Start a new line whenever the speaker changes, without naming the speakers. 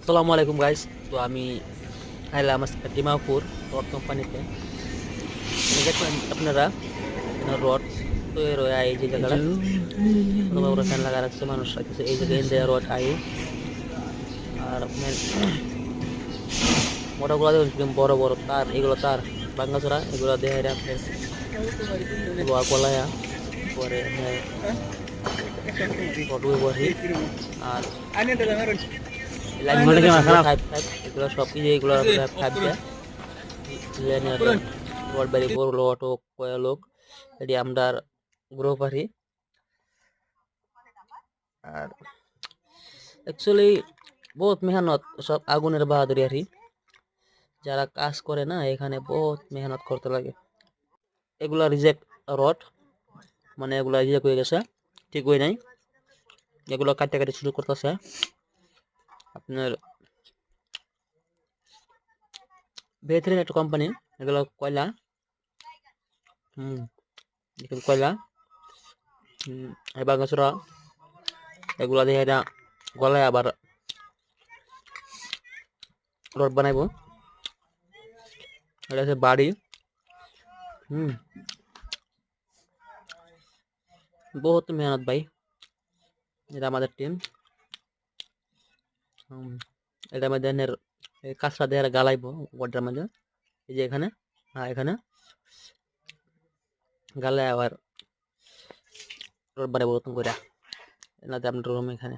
আসসালামু আলাইকুম গাইস। তো আমি আইলাম আজকে ডিমাপুর রড কোম্পানিতে। দেখবেন আপনারা এখানে রড তৈরি হয় এই যে জায়গাটা অথবা ওরা ফ্যান লাগা রাখছে, মানুষ রাখছে এই জায়গায় ইন্ডিয়া রড আই। আর আপনার মোটাগুলো দেখুন বড় বড় তার, এগুলো তার ভাঙ্গাচোরা, এগুলো দেহে আপনার লোহা গলায়া পরে আপনার রড বসি। আর লাইন ফাইভ ফাইভ এগুলো সব কিছু, এগুলো ফাইভ দেয় রড বাড়ি বড় লোক কয়া লোক এটি আমরা গ্রো পারি। আর অ্যাকচুয়ালি বহুত মেহনত, সব আগুনের বাহাদুরি আর কি। যারা কাজ করে না এখানে বহুত মেহনত করতে লাগে। এগুলা রিজেক্ট রড, মানে এগুলা রিজেক্ট হয়ে গেছে, ঠিক হয়ে নাই। এগুলো কাটতে কাটতে শুরু করতেছে আপনার বেহতরিন একটা কোম্পানি। এগুলো কয়লা, কয়লা বাগাছড়া এগুলা দিয়ে এটা গলায় আবার রড বানাইবো। এটা হচ্ছে বাড়ি। বহুত মেহনত ভাই, এটা আমাদের টিম। এটা মধ্যে কাঁচরা দিয়ে গালাইবো ওটার মধ্যে, এই যে এখানে, হ্যাঁ এখানে গালে আবার রোড বানাবো নতুন করে এনাতে আপনার রুম এখানে।